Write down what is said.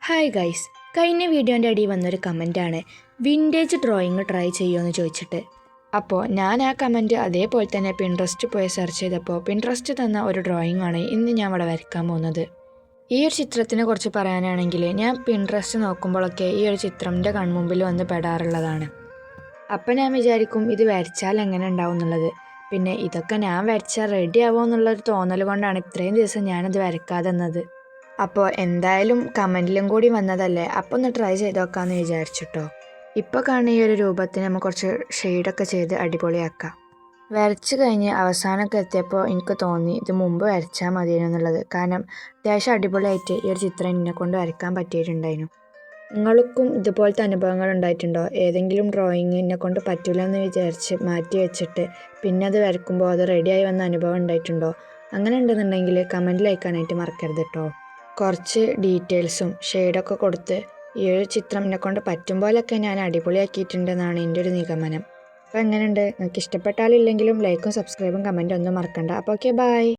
Hi guys, കഴിഞ്ഞ വീഡിയോൻ്റെ അടിയിൽ വന്നൊരു കമൻറ്റാണ് വിൻറ്റേജ് ഡ്രോയിങ് ട്രൈ ചെയ്യുമെന്ന് ചോദിച്ചിട്ട്. അപ്പോൾ ഞാൻ ആ കമൻറ്റ് അതേപോലെ തന്നെ പിൻട്രസ്റ്റ് പോയി സെർച്ച് ചെയ്തപ്പോൾ പിൻട്രസ്റ്റ് തന്ന ഒരു ഡ്രോയിങ് ആണ് ഇന്ന് ഞാൻ ഇവിടെ വരയ്ക്കാൻ പോകുന്നത്. ഈ ഒരു ചിത്രത്തിനെ കുറിച്ച് പറയാനാണെങ്കിൽ ഞാൻ പിൻട്രസ്റ്റ് നോക്കുമ്പോഴൊക്കെ ഈ ഒരു ചിത്രം എൻ്റെ കൺമുമ്പിൽ വന്ന് പെടാറുള്ളതാണ്. അപ്പം ഞാൻ വിചാരിക്കും ഇത് വരച്ചാൽ എങ്ങനെ ഉണ്ടാവും എന്നുള്ളത്. പിന്നെ ഇതൊക്കെ ഞാൻ വരച്ചാൽ റെഡി ആവുമോ എന്നുള്ളൊരു തോന്നൽ കൊണ്ടാണ് ഇത്രയും ദിവസം ഞാനത് വരയ്ക്കാതെ നിന്നത്. അപ്പോൾ എന്തായാലും കമൻറ്റിലും കൂടി വന്നതല്ലേ, അപ്പോൾ ഒന്ന് ട്രൈ ചെയ്ത് നോക്കാമെന്ന് വിചാരിച്ചിട്ടോ. ഇപ്പോൾ കാണുന്ന ഈ ഒരു രൂപത്തിന് നമുക്ക് കുറച്ച് ഷെയ്ഡൊക്കെ ചെയ്ത് അടിപൊളിയാക്കാം. വരച്ച് കഴിഞ്ഞ് അവസാനമൊക്കെ എത്തിയപ്പോൾ എനിക്ക് തോന്നി ഇത് മുമ്പ് വരച്ചാൽ മതിയെന്നുള്ളത്. കാരണം അത്യാവശ്യം അടിപൊളിയായിട്ട് ഈ ഒരു ചിത്രം എന്നെ കൊണ്ട് വരയ്ക്കാൻ പറ്റിയിട്ടുണ്ടായിരുന്നു. നിങ്ങൾക്കും ഇതുപോലത്തെ അനുഭവങ്ങൾ ഉണ്ടായിട്ടുണ്ടോ? ഏതെങ്കിലും ഡ്രോയിങ് എന്നെ കൊണ്ട് പറ്റില്ല എന്ന് വിചാരിച്ച് മാറ്റി വെച്ചിട്ട് പിന്നെ അത് വരയ്ക്കുമ്പോൾ അത് റെഡിയായി വന്ന അനുഭവം ഉണ്ടായിട്ടുണ്ടോ? അങ്ങനെ ഉണ്ടെന്നുണ്ടെങ്കിൽ കമൻറ്റിൽ അയക്കാനായിട്ട് മറക്കരുത് കേട്ടോ. കുറച്ച് ഡീറ്റെയിൽസും ഷെയ്ഡൊക്കെ കൊടുത്ത് ഈ ഒരു ചിത്രം എന്നെ കൊണ്ട് പറ്റും പോലൊക്കെ ഞാൻ അടിപൊളിയാക്കിയിട്ടുണ്ടെന്നാണ് എൻ്റെ ഒരു നിഗമനം. അപ്പോൾ എങ്ങനെയുണ്ട്? നിങ്ങൾക്ക് ഇഷ്ടപ്പെട്ടാലില്ലെങ്കിലും ലൈക്കും സബ്സ്ക്രൈബും കമൻറ്റും ഒന്നും മറക്കണ്ട. അപ്പോൾ ഓക്കെ, ബൈ.